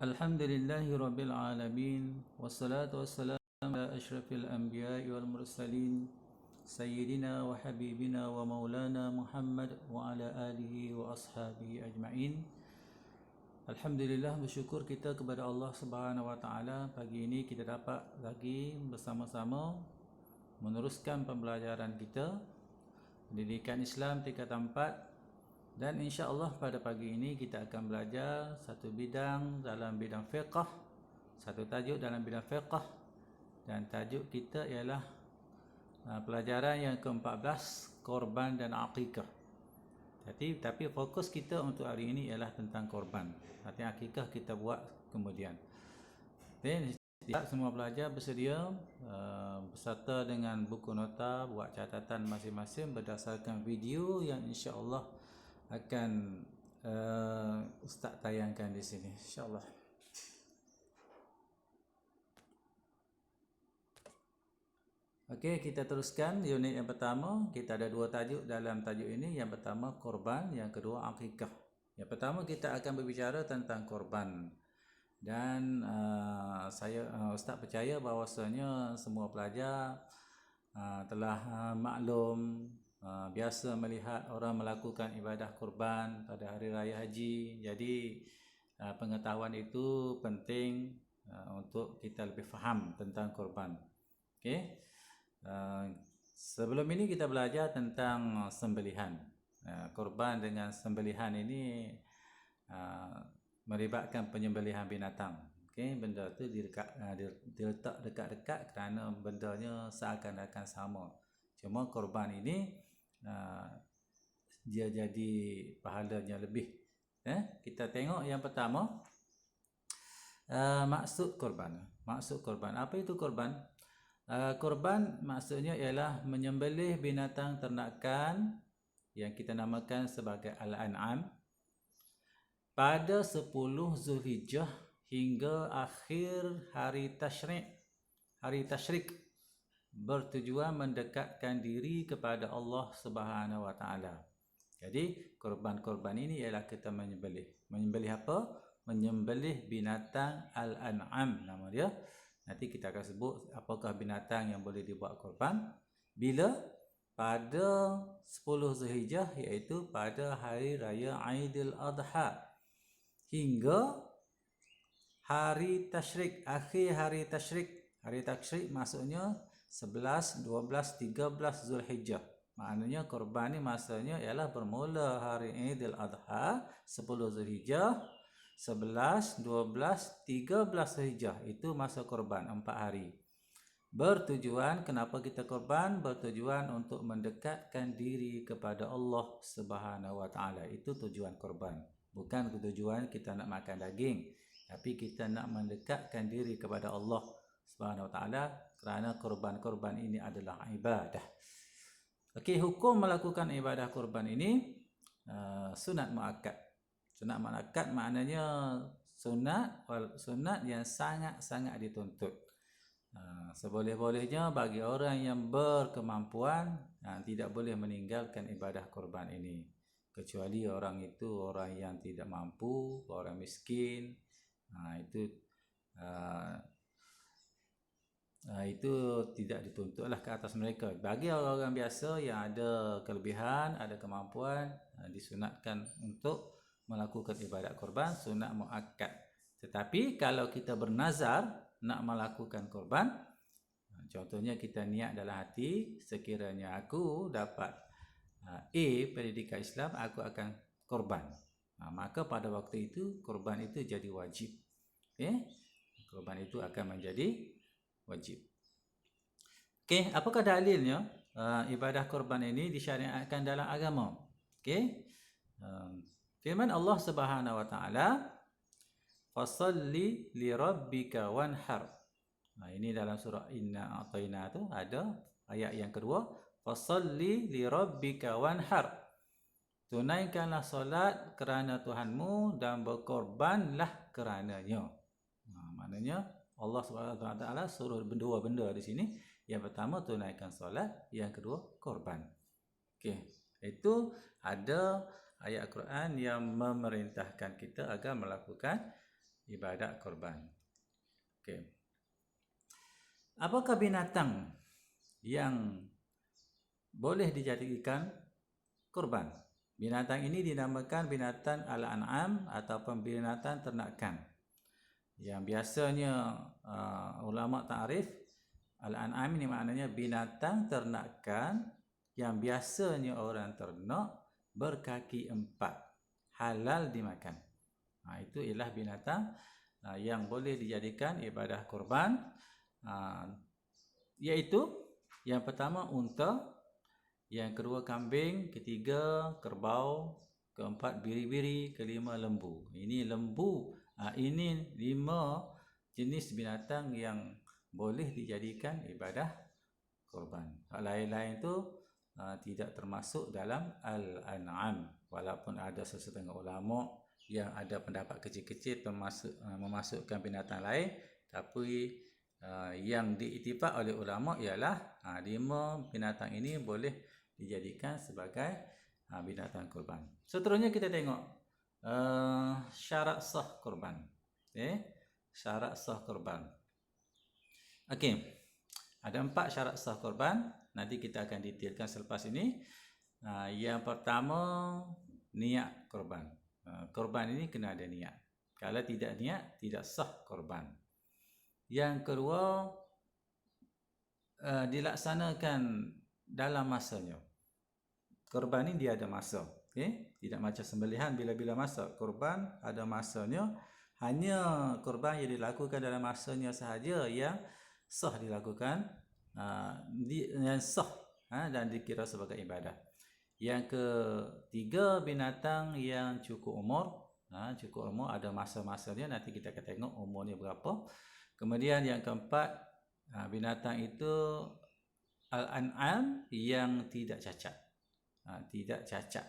Alhamdulillahi Rabbil Alamin. Wassalatu wassalamu ala ashrafil anbiya'i wal mursalin Sayyidina wa habibina wa maulana Muhammad wa ala alihi wa ashabihi ajma'in. Alhamdulillah, bersyukur kita kepada Allah Subhanahu wa taala. Pagi ini kita dapat lagi bersama-sama meneruskan pembelajaran kita Pendidikan Islam tingkatan 4. Dan insya-Allah pada pagi ini kita akan belajar satu bidang dalam bidang fiqh, satu tajuk dalam bidang fiqh, dan tajuk kita ialah pelajaran yang ke-14, korban dan akikah. Tapi fokus kita untuk hari ini ialah tentang korban. Nanti akikah kita buat kemudian. Then semua pelajar bersedia beserta dengan buku nota, buat catatan masing-masing berdasarkan video yang insya-Allah akan Ustaz tayangkan di sini, insya-Allah. Okey, kita teruskan unit yang pertama. Kita ada dua tajuk dalam tajuk ini. Yang pertama korban, yang kedua akikah. Yang pertama kita akan berbicara tentang korban. Dan Ustaz percaya bahawasanya semua pelajar telah maklum, biasa melihat orang melakukan ibadah korban pada hari raya haji. Jadi pengetahuan itu penting untuk kita lebih faham tentang korban. Okey. Sebelum ini kita belajar tentang sembelihan. Korban dengan sembelihan ini melibatkan penyembelihan binatang. Okey, benda tu diletak dekat-dekat kerana bendanya seakan-akan sama. Cuma korban ini dia jadi pahalanya lebih. Kita tengok yang pertama, maksud korban. Maksud korban, apa itu korban? Korban maksudnya ialah menyembelih binatang ternakan yang kita namakan sebagai al-an'am pada 10 Zulhijjah hingga akhir hari tasyrik, bertujuan mendekatkan diri kepada Allah Subhanahu wa taala. Jadi korban-korban ini ialah kita menyembelih. Menyembelih apa? Menyembelih binatang al-an'am nama dia. Nanti kita akan sebut apakah binatang yang boleh dibuat korban. Bila? Pada 10 Zulhijjah, iaitu pada hari raya Aidil Adha hingga hari tasyrik, akhir hari tasyrik. Hari tasyrik maksudnya 11, 12, 13 Zulhijjah. Maknanya korban ni masanya ialah bermula hari Aidil Adha 10 Zulhijjah, 11, 12, 13 Zulhijjah. Itu masa korban 4 hari. Bertujuan, kenapa kita korban? Bertujuan untuk mendekatkan diri kepada Allah Subhanahu wa taala. Itu tujuan korban. Bukan tujuan kita nak makan daging, tapi kita nak mendekatkan diri kepada Allah Subhanahu wa taala kerana korban-korban ini adalah ibadah. Okey, hukum melakukan ibadah korban ini sunat muakkad. Sunat muakkad maknanya sunat yang sangat-sangat dituntut. Seboleh-bolehnya bagi orang yang berkemampuan tidak boleh meninggalkan ibadah korban ini, kecuali orang itu orang yang tidak mampu, orang miskin. Itu tidak dituntutlah ke atas mereka. Bagi orang-orang biasa yang ada kelebihan, ada kemampuan, disunatkan untuk melakukan ibadat korban, sunat muakkad. Tetapi kalau kita bernazar nak melakukan korban, contohnya kita niat dalam hati, sekiranya aku dapat A pendidikan Islam, aku akan korban. Maka pada waktu itu korban itu jadi wajib. Korban itu akan menjadi wajib. Okey, apakah dalilnya ibadah korban ini disyariatkan dalam agama? Okey. Firman Allah Subhanahu wa taala, "Fasalli li rabbika wanhar." Ini dalam surah Inna A'tayna tu ada ayat yang kedua, "Fasalli li rabbika wanhar." Tunaikanlah solat kerana Tuhanmu dan berkorbanlah kerananya. Maknanya Allah SWT suruh dua benda di sini. Yang pertama tunaikan solat, yang kedua korban. Okey, itu ada ayat Al-Quran yang memerintahkan kita agar melakukan ibadat korban. Okey. Apakah binatang yang boleh dijadikan korban? Binatang ini dinamakan binatang al-an'am ataupun binatang ternakan. Yang biasanya ulama ta'rif al-an'am ini maknanya binatang ternakan yang biasanya orang ternak berkaki 4, halal dimakan. Itu ialah binatang yang boleh dijadikan ibadah korban, iaitu yang pertama unta, yang kedua kambing, ketiga kerbau, keempat biri-biri, kelima lembu. Ini lembu. Ini 5 jenis binatang yang boleh dijadikan ibadah korban. Hal lain-lain itu tidak termasuk dalam al-an'am. Walaupun ada sesetengah ulama yang ada pendapat kecil-kecil memasukkan binatang lain, tapi yang diiktifak oleh ulama ialah 5 binatang ini boleh dijadikan sebagai binatang korban. Seterusnya kita tengok syarat sah korban. Syarat sah korban. Okey. Ada 4 syarat sah korban. Nanti kita akan detailkan selepas ini. Yang pertama, niat korban. Korban ini kena ada niat. Kalau tidak niat, tidak sah korban. Yang kedua, dilaksanakan dalam masanya. Korban ini dia ada masa. Tidak macam sembelihan bila-bila masa. Korban ada masanya. Hanya korban yang dilakukan dalam masanya sahaja yang sah dilakukan, yang sah dan dikira sebagai ibadah. Yang ketiga, binatang yang cukup umur. Cukup umur ada masa-masanya. Nanti kita akan tengok umurnya berapa. Kemudian yang keempat, binatang itu al-an'am yang tidak cacat. Tidak cacat.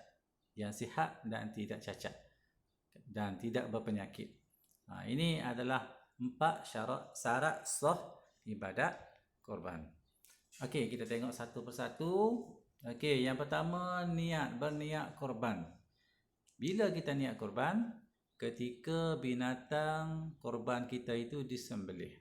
Yang sihat dan tidak cacat. Dan tidak berpenyakit. Ini adalah 4 syarat sah ibadat korban. Okey, kita tengok satu persatu. Okey, yang pertama, berniat korban. Bila kita niat korban? Ketika binatang korban kita itu disembelih.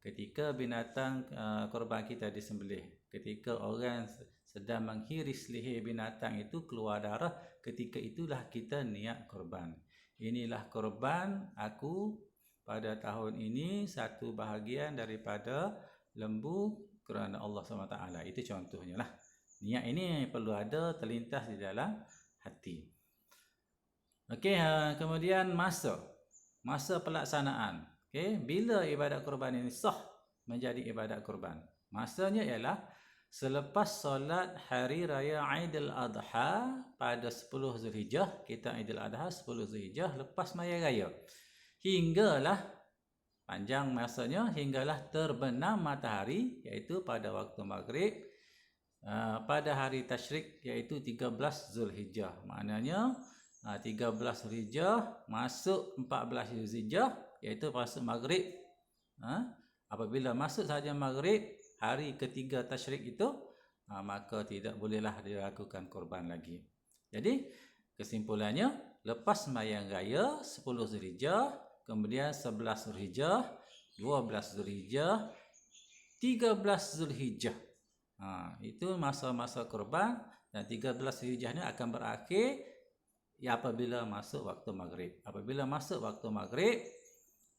Ketika binatang korban kita disembelih. Ketika orang sedang menghiris leher binatang itu keluar darah, ketika itulah kita niat korban. Inilah korban aku pada tahun ini, satu bahagian daripada lembu kerana Allah SWT. Itu contohnya lah. Niat ini perlu ada terlintas di dalam hati. Okey, kemudian masa pelaksanaan. Okey, bila ibadat korban ini sah menjadi ibadat korban? Masanya ialah selepas solat hari raya Aidil Adha pada 10 Zulhijjah. Kita Aidil Adha 10 Zulhijjah lepas maya raya. Hinggalah panjang masanya, hinggalah terbenam matahari, iaitu pada waktu maghrib pada hari tasyrik, iaitu 13 Zulhijjah. Maknanya 13 Zulhijjah masuk 14 Zulhijjah, iaitu masuk maghrib. Apabila masuk saja maghrib hari ketiga tasyrik itu, maka tidak bolehlah dilakukan korban lagi. Jadi kesimpulannya, lepas sembahyang raya 10 Zulhijjah, kemudian 11 Zulhijjah, 12 Zulhijjah, 13 Zulhijjah. Itu masa-masa korban, dan 13 Zulhijjah ini akan berakhir apabila masuk waktu maghrib. Apabila masuk waktu maghrib,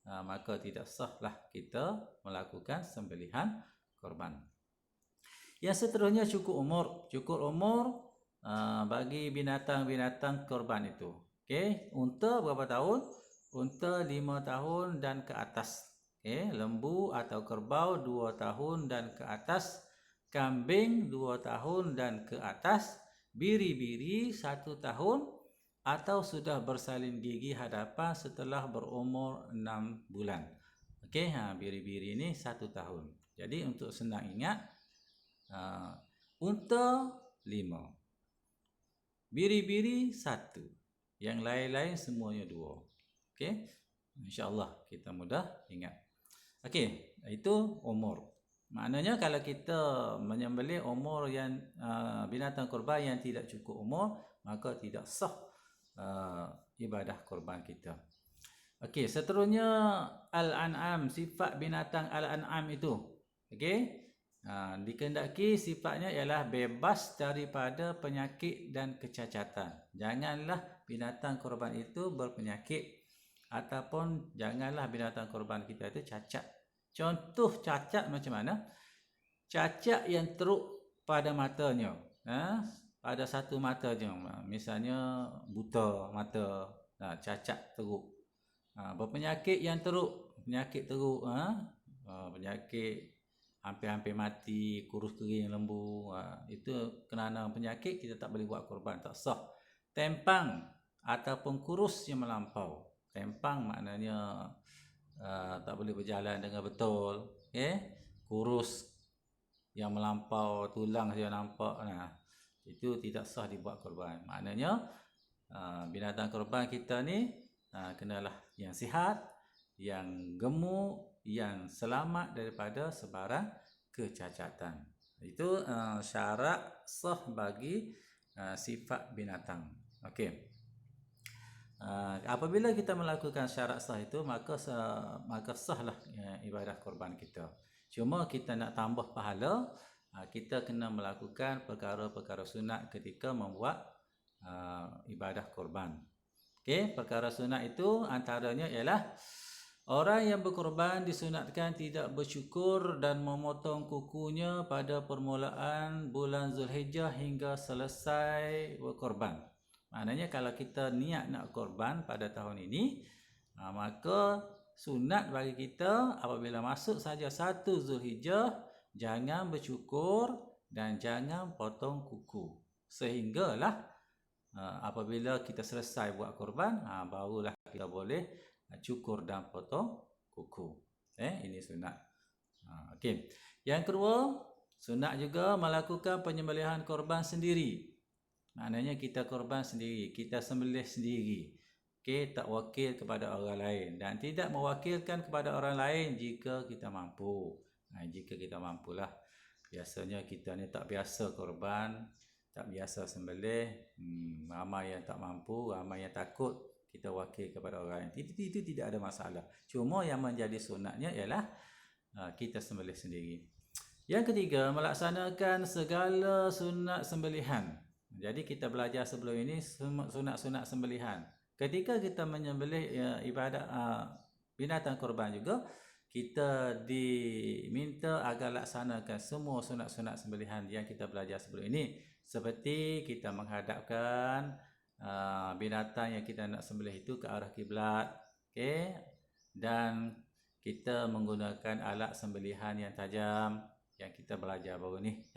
maka tidak sahlah kita melakukan sembelihan korban. Yang seterusnya cukup umur. Cukup umur bagi binatang-binatang korban itu. Okey, unta berapa tahun? Unta 5 tahun dan ke atas. Lembu atau kerbau 2 tahun dan ke atas. Kambing 2 tahun dan ke atas. Biri-biri 1 tahun atau sudah bersalin gigi hadapan setelah berumur 6 bulan. Okey, biri-biri ini 1 tahun. Jadi untuk senang ingat, unta 5, biri-biri 1, yang lain-lain semuanya 2. Okey, insya-Allah kita mudah ingat. Okey, itu umur. Maknanya kalau kita menyembelih umur yang binatang korban yang tidak cukup umur, maka tidak sah ibadah korban kita. Okey, seterusnya al-an'am, sifat binatang al-an'am itu. Okey. Dikehendaki sifatnya ialah bebas daripada penyakit dan kecacatan. Janganlah binatang korban itu berpenyakit ataupun janganlah binatang korban kita itu cacat. Contoh cacat macam mana? Cacat yang teruk pada matanya. Pada satu matanya. Misalnya buta mata. Cacat teruk. Berpenyakit yang teruk. Penyakit teruk. Penyakit hampir-hampir mati, kurus kering lembu. Itu kerana penyakit kita tak boleh buat korban, tak sah. Tempang ataupun kurus yang melampau. Tempang maknanya tak boleh berjalan dengan betul. Kurus yang melampau, tulang saja nampak. Itu tidak sah dibuat korban. Maknanya binatang korban kita ni kenalah yang sihat, yang gemuk, yang selamat daripada sebarang kecacatan. Itu syarat sah bagi sifat binatang. Okey. Apabila kita melakukan syarat sah itu, maka sahlah ibadah korban kita. Cuma kita nak tambah pahala, kita kena melakukan perkara-perkara sunat ketika membuat ibadah korban. Okey, perkara sunat itu antaranya ialah orang yang berkorban disunatkan tidak bercukur dan memotong kukunya pada permulaan bulan Zulhijjah hingga selesai berkorban. Maknanya kalau kita niat nak korban pada tahun ini, maka sunat bagi kita apabila masuk saja 1 Zulhijjah, jangan bercukur dan jangan potong kuku. Sehinggalah apabila kita selesai buat korban, barulah kita boleh cukur dan potong kuku. Ini sunat. Okey. Yang kedua, sunat juga melakukan penyembelihan korban sendiri. Maknanya kita korban sendiri, kita sembelih sendiri. Okey, tak wakil kepada orang lain dan tidak mewakilkan kepada orang lain jika kita mampu. Jika kita mampulah. Biasanya kita ni tak biasa korban, tak biasa sembelih, ramai yang tak mampu, ramai yang takut, kita wakil kepada orang lain. Itu tidak ada masalah. Cuma yang menjadi sunatnya ialah kita sembelih sendiri. Yang ketiga, melaksanakan segala sunat sembelihan. Jadi kita belajar sebelum ini sunat-sunat sembelihan. Ketika kita menyembelih ibadat binatang korban juga, kita diminta agar laksanakan semua sunat-sunat sembelihan yang kita belajar sebelum ini. Seperti kita menghadapkan binatang yang kita nak sembelih itu ke arah kiblat. Okey. Dan kita menggunakan alat sembelihan yang tajam yang kita belajar baru ni.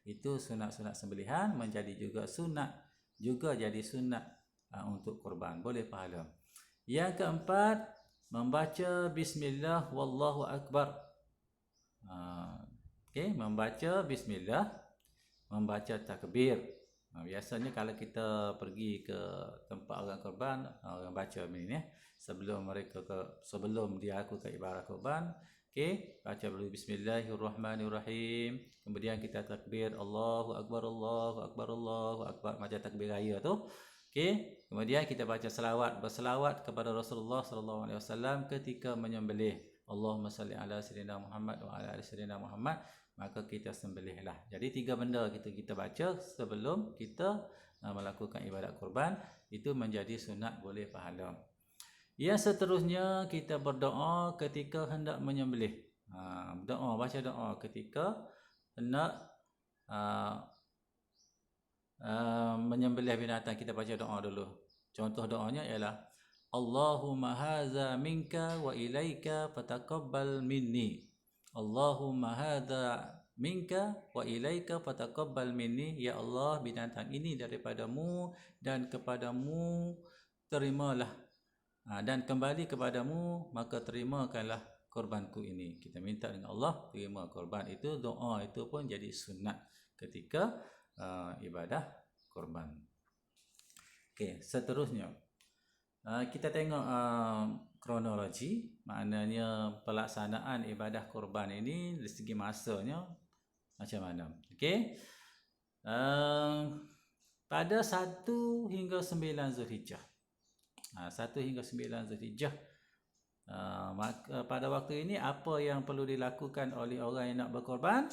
Itu sunat-sunat sembelihan menjadi juga sunat, juga jadi sunat untuk korban, boleh pahala. Yang keempat, membaca bismillah wallahu akbar. Okey, membaca bismillah, membaca takbir. Biasanya kalau kita pergi ke tempat orang korban, orang baca ni sebelum dia lakukan ibadah korban. Okey, baca dulu bismillahirrahmanirrahim. Kemudian kita takbir Allahu akbar Allahu akbar Allahu akbar, macam takbir raya tu. Okey, kemudian kita baca selawat, berselawat kepada Rasulullah sallallahu alaihi wasallam ketika menyembelih. Allahumma salli ala sayyidina Muhammad wa ala ali sayyidina Muhammad, maka kita sembelihlah. Jadi 3 benda kita baca sebelum kita melakukan ibadat korban, itu menjadi sunat, boleh pahala. Yang seterusnya, kita berdoa ketika hendak menyembelih. Baca doa ketika hendak menyembelih binatang. Kita baca doa dulu. Contoh doanya ialah Allahumma hadza minka wa ilaika fataqabbal minni. Allahumma hadza minka wa ilaika fataqabbal minni. Ya Allah, binatang ini daripadamu dan kepadamu terimalah. Dan kembali kepadamu, maka terimakanlah korbanku ini. Kita minta dengan Allah terima korban itu. Doa itu pun jadi sunat ketika ibadah korban. Okey, seterusnya kita tengok kronologi, maknanya pelaksanaan ibadah korban ini dari segi masanya macam mana. Okey, pada 1 hingga 9 Zulhijjah. 1 hingga 9 Zulhijjah Maka pada waktu ini apa yang perlu dilakukan oleh orang yang nak berkorban?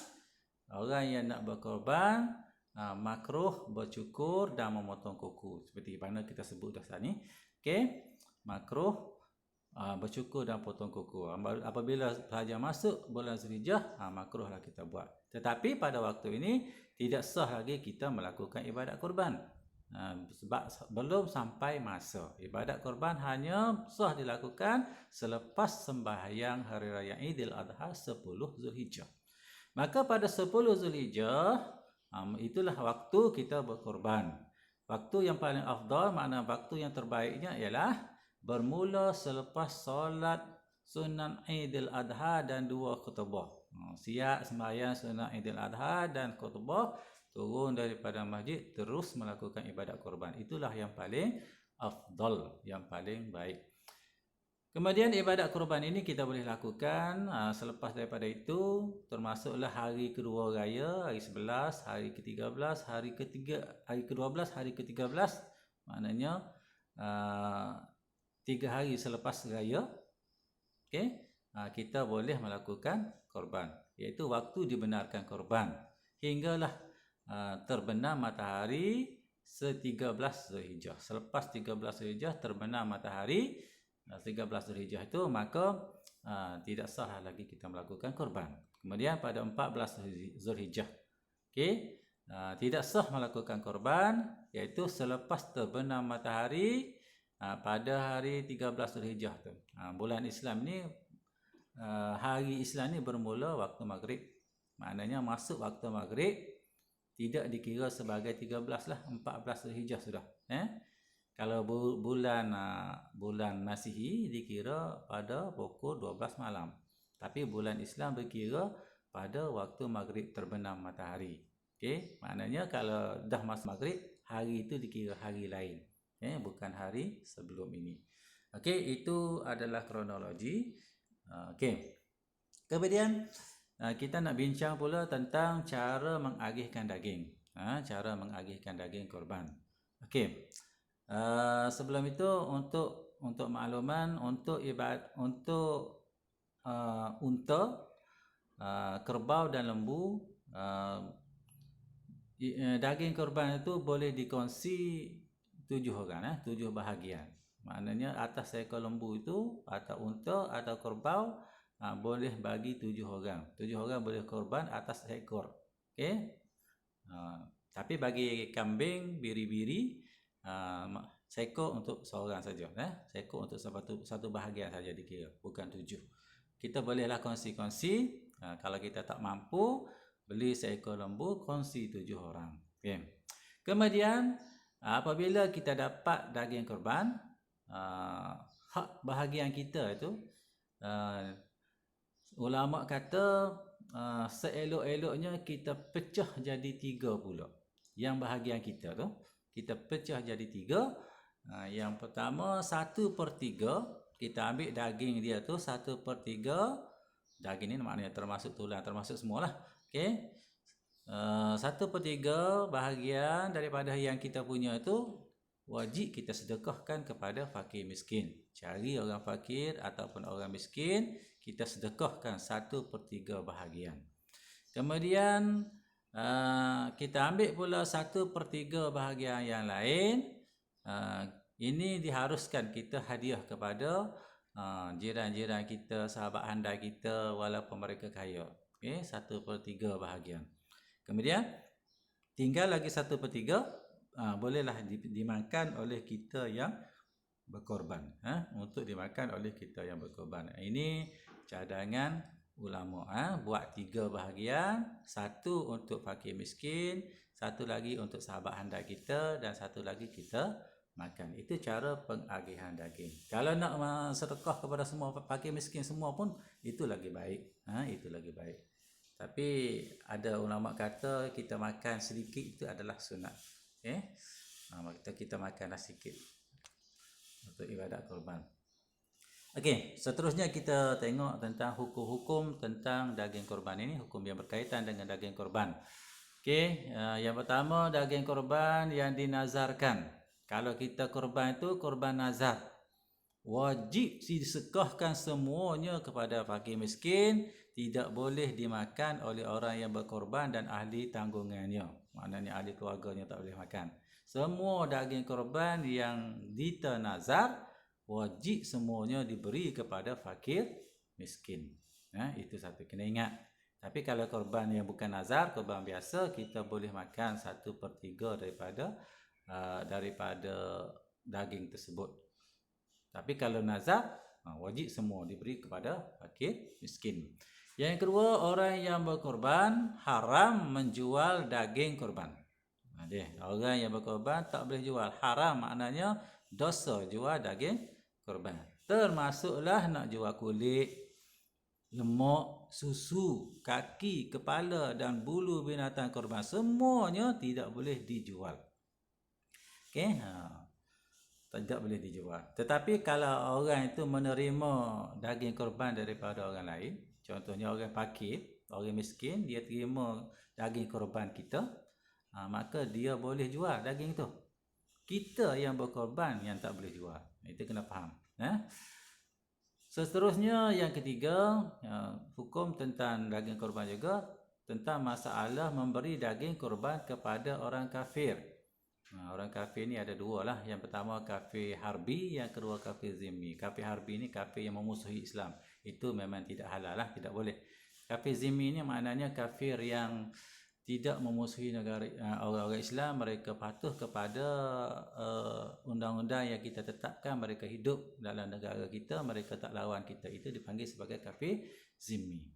Orang yang nak berkorban makruh bercukur dan memotong kuku seperti mana kita sebut dah tadi. Okey, makruh bercukur dan potong kuku. Apabila sahaja masuk bulan Zulhijjah, makruhlah kita buat. Tetapi pada waktu ini tidak sah lagi kita melakukan ibadat kurban. Sebab belum sampai masa. Ibadat kurban hanya sah dilakukan selepas sembahyang hari raya Idul Adha 10 Zulhijjah. Maka pada 10 Zulhijjah itulah waktu kita berkorban. Waktu yang paling afdal, makna waktu yang terbaiknya ialah bermula selepas solat sunat Idul Adha dan 2 khutbah. Siap sembahyang sunat Idul Adha dan khutbah, turun daripada masjid terus melakukan ibadat korban. Itulah yang paling afdal, yang paling baik. Kemudian ibadat korban ini kita boleh lakukan selepas daripada itu, termasuklah hari kedua raya, hari 11, hari ke-13, hari ke-12, hari ke-13, maknanya 3 hari selepas raya. Okey, kita boleh melakukan korban, iaitu waktu dibenarkan korban hinggalah terbenam matahari se-13 Zulhijjah. Selepas 13 Zulhijjah terbenam matahari 13 Zulhijjah itu, maka tidak sah lagi kita melakukan korban. Kemudian pada 14 Zulhijjah, okey, tidak sah melakukan korban, iaitu selepas terbenam matahari pada hari 13 Zulhijjah tu. Bulan Islam ni, hari Islam ni bermula waktu maghrib. Maknanya masuk waktu maghrib tidak dikira sebagai 13 lah, 14 Zulhijjah sudah. Kalau bulan Masihi dikira pada pukul 12 malam. Tapi bulan Islam berkira pada waktu maghrib terbenam matahari. Okey, maknanya kalau dah masuk maghrib, hari itu dikira hari lain. Bukan hari sebelum ini. Okey, itu adalah kronologi. Okey. Kemudian kita nak bincang pula tentang cara mengagihkan daging. Cara mengagihkan daging korban. Okey. Sebelum itu untuk makluman, untuk unta, kerbau dan lembu, daging korban itu boleh dikongsi 7 orang, 7 bahagian. Maknanya atas seekor lembu itu atau unta atau kerbau boleh bagi 7 orang. 7 orang boleh korban atas seekor. Okey. Tapi bagi kambing, biri-biri, seekor untuk seorang saja. Seekor untuk satu bahagian saja dikira, bukan 7. Kita bolehlah kongsi-kongsi. Kalau kita tak mampu beli seekor lembu, kongsi 7 orang. Okay. Kemudian apabila kita dapat daging korban, hak bahagian kita itu, ulama kata seelok-eloknya kita pecah jadi 3 pula. Yang bahagian kita tu kita pecah jadi 3. Yang pertama 1/3, kita ambil daging dia tu 1/3. Daging ni maknanya termasuk tulang, termasuk semualah. Okey. 1/3 bahagian daripada yang kita punya itu wajib kita sedekahkan kepada fakir miskin. Cari orang fakir ataupun orang miskin, kita sedekahkan 1/3 bahagian. Kemudian kita ambil pula 1/3 bahagian yang lain. Ini diharuskan kita hadiah kepada jiran-jiran kita, sahabat handai kita, walaupun mereka kaya. Okey, 1/3 bahagian. Kemudian tinggal lagi 1/3, bolehlah dimakan oleh kita yang berkorban. Untuk dimakan oleh kita yang berkorban. Ini cadangan ulama. Buat 3 bahagian, 1 untuk fakir miskin, 1 lagi untuk sahabat handai kita, dan 1 lagi kita makan. Itu cara pengagihan daging. Kalau nak sedekah kepada semua fakir miskin semua pun, itu lagi baik. Itu lagi baik. Tapi ada ulama kata kita makan sedikit itu adalah sunat. Kita makanlah sedikit untuk ibadat korban. Okey, seterusnya kita tengok tentang hukum-hukum tentang daging korban ini, hukum yang berkaitan dengan daging korban. Okey, yang pertama daging korban yang dinazarkan. Kalau kita korban itu korban nazar. wajib disedekahkan semuanya kepada fakir miskin, tidak boleh dimakan oleh orang yang berkorban dan ahli tanggungannya. Maknanya ahli keluarganya tak boleh makan. Semua daging korban yang ditenazar wajib semuanya diberi kepada fakir miskin. Itu satu kena ingat. Tapi kalau korban yang bukan nazar, korban biasa, kita boleh makan 1/3 daripada daging tersebut. Tapi kalau nazar, wajib semua diberi kepada fakir miskin. Yang kedua, orang yang berkorban haram menjual daging korban. Orang yang berkorban tak boleh jual. Haram maknanya dosa jual daging korban. Termasuklah nak jual kulit, lemak, susu, kaki, kepala dan bulu binatang korban. Semuanya tidak boleh dijual. Okey, tidak boleh dijual. Tetapi kalau orang itu menerima daging korban daripada orang lain, contohnya orang fakir, orang miskin, dia terima daging korban kita, maka dia boleh jual daging itu. Kita yang berkorban yang tak boleh jual. Itu kena faham. Seterusnya yang ketiga, hukum tentang daging korban juga tentang masalah memberi daging korban kepada orang kafir. Orang kafir ni ada dua lah. Yang pertama kafir harbi, yang kedua kafir zimmi. Kafir harbi ni kafir yang memusuhi Islam. Itu memang tidak halal lah, tidak boleh. Kafir zimmi ni maknanya kafir yang tidak memusuhi negara orang-orang Islam. Mereka patuh kepada undang-undang yang kita tetapkan. Mereka hidup dalam negara kita, mereka tak lawan kita. Itu dipanggil sebagai kafir zimmi.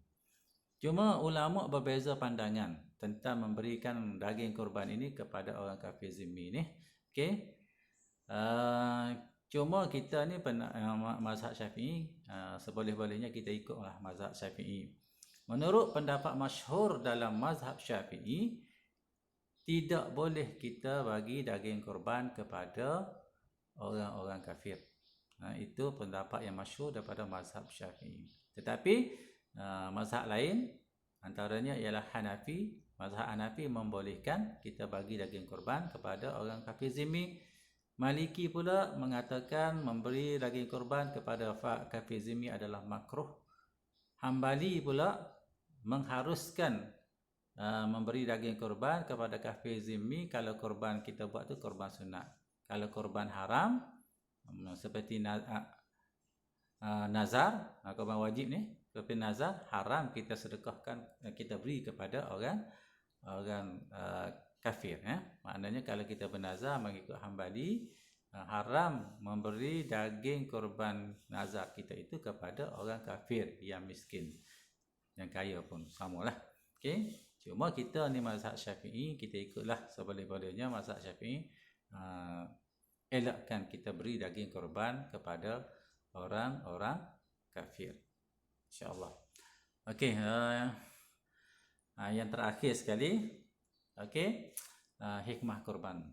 Cuma ulama berbeza pandangan tentang memberikan daging korban ini kepada orang kafir zimmi ni. Okey. Cuma kita ni mazhab Syafi'i, seboleh-bolehnya kita ikutlah mazhab Syafi'i. Menurut pendapat masyhur dalam mazhab Syafi'i, tidak boleh kita bagi daging korban kepada orang-orang kafir. Itu pendapat yang masyhur daripada mazhab Syafi'i. Tetapi mazhab lain antaranya ialah Hanafi. Mazhab Hanafi membolehkan kita bagi daging korban kepada orang kafir zimmi. Maliki pula mengatakan memberi daging korban kepada kafir zimmi adalah makruh. Hambali pula mengharuskan memberi daging korban kepada kafir zimmi kalau korban kita buat tu korban sunat. Kalau korban haram seperti nazar, korban wajib ni, seperti nazar haram kita sedekahkan, kita beri kepada orang kafir. Maknanya kalau kita bernazar mengikut Hambali, haram memberi daging korban nazar kita itu kepada orang kafir yang miskin, yang kaya pun samalah. Okey, cuma kita ni mazhab Syafi'i, kita ikutlah seboleh-bolehnya mazhab Syafi'i, elakkan kita beri daging korban kepada orang-orang kafir, insya-Allah. Okey, yang terakhir sekali, okey, hikmah korban.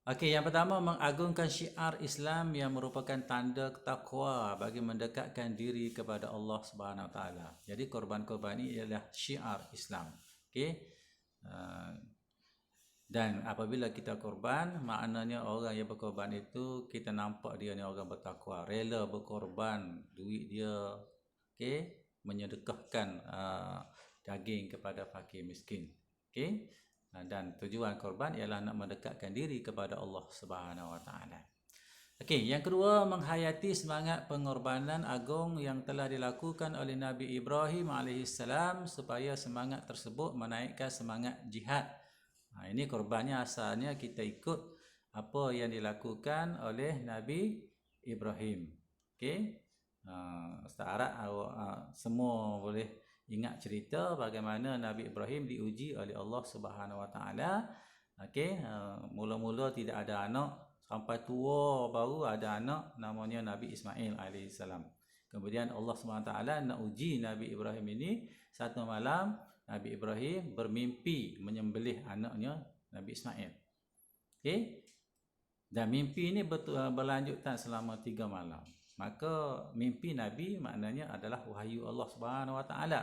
Okey, yang pertama mengagungkan syiar Islam yang merupakan tanda takwa bagi mendekatkan diri kepada Allah Subhanahu Wa Taala. Jadi korban-korban ini ialah syiar Islam. Okey. Dan apabila kita korban, maknanya orang yang berkorban itu kita nampak dia ni orang bertakwa, rela berkorban duit dia, okey, menyedekahkan daging kepada fakir miskin. Okey. Dan tujuan korban ialah nak mendekatkan diri kepada Allah Subhanahu Wa Taala. Okey, yang kedua menghayati semangat pengorbanan agung yang telah dilakukan oleh Nabi Ibrahim alaihissalam supaya semangat tersebut menaikkan semangat jihad. Ini korbannya asalnya kita ikut apa yang dilakukan oleh Nabi Ibrahim. Okey. Ustaz Arab semua boleh ingat cerita bagaimana Nabi Ibrahim diuji oleh Allah Subhanahu Wa Taala. Okey, mula-mula tidak ada anak, sampai tua baru ada anak, namanya Nabi Ismail alaihissalam. Kemudian Allah Subhanahu Wa Taala nak uji Nabi Ibrahim ini. Satu malam Nabi Ibrahim bermimpi menyembelih anaknya Nabi Ismail. Okey. Dan mimpi ini berlanjutan selama 3 malam. Maka mimpi Nabi maknanya adalah wahyu Allah Subhanahu Wa Taala.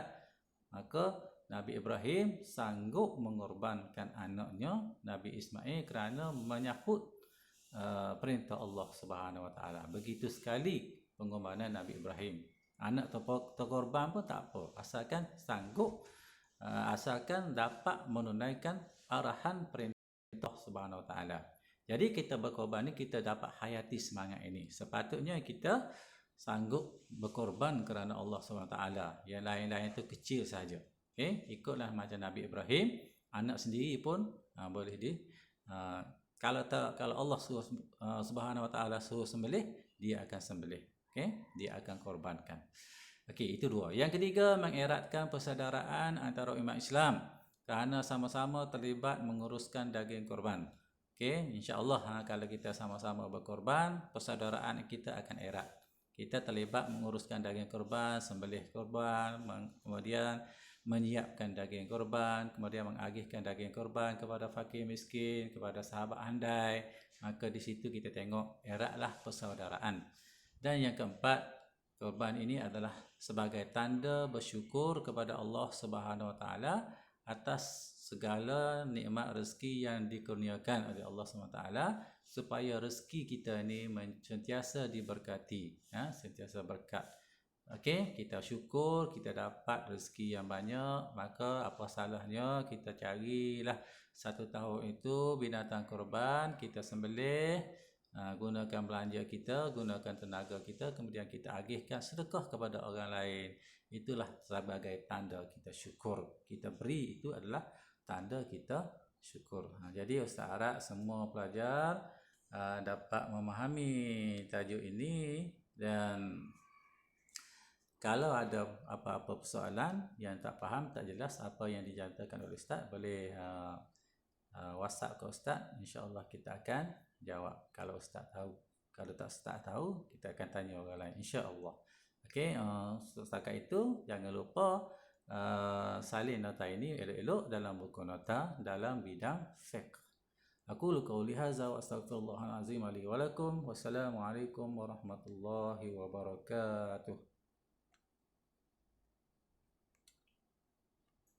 Maka Nabi Ibrahim sanggup mengorbankan anaknya Nabi Ismail kerana menyahut perintah Allah Subhanahu Wa Taala. Begitu sekali pengorbanan Nabi Ibrahim. Anak terkorban pun tak apa, asalkan sanggup, asalkan dapat menunaikan arahan perintah Subhanahu Wa Taala. Jadi kita berkorban ni kita dapat hayati semangat ini. Sepatutnya kita sanggup berkorban kerana Allah Subhanahu Wa Taala. Yang lain-lain itu kecil saja. Okey, ikutlah macam Nabi Ibrahim, anak sendiri pun boleh kalau Allah Subhanahu Wa Taala suruh sembelih, dia akan sembelih. Okey, dia akan korbankan. Okey, itu dua. Yang ketiga, mengeratkan persaudaraan antara umat Islam kerana sama-sama terlibat menguruskan daging korban. Okey, insya-Allah kalau kita sama-sama berkorban, persaudaraan kita akan erat. Kita terlibat menguruskan daging korban, sembelih korban, kemudian menyiapkan daging korban, kemudian mengagihkan daging korban kepada fakir miskin, kepada sahabat handai, maka di situ kita tengok eratlah persaudaraan. Dan yang keempat, korban ini adalah sebagai tanda bersyukur kepada Allah Subhanahu Wa Taala atas segala nikmat rezeki yang dikurniakan oleh Allah Subhanahu Wa Taala, supaya rezeki kita ini sentiasa diberkati, sentiasa berkat. Okey, kita syukur kita dapat rezeki yang banyak, maka apa salahnya kita carilah satu tahun itu binatang korban, kita sembelih, gunakan belanja kita, gunakan tenaga kita, kemudian kita agihkan sedekah kepada orang lain. Itulah sebagai tanda kita syukur. Kita beri itu adalah tanda kita syukur. Jadi Ustaz harap semua pelajar dapat memahami tajuk ini, dan kalau ada apa-apa persoalan yang tak faham, tak jelas apa yang dijantakan oleh Ustaz, boleh WhatsApp ke Ustaz. InsyaAllah kita akan jawab kalau Ustaz tahu. Kalau tak Ustaz tahu, kita akan tanya orang lain, insya-Allah. Okey, setakat itu jangan lupa salin nota ini elok-elok dalam buku nota dalam bidang fiqh. Aqulu qawli hadza wa astaghfirullahal azim li wa lakum. Wassalamualaikum warahmatullahi wabarakatuh.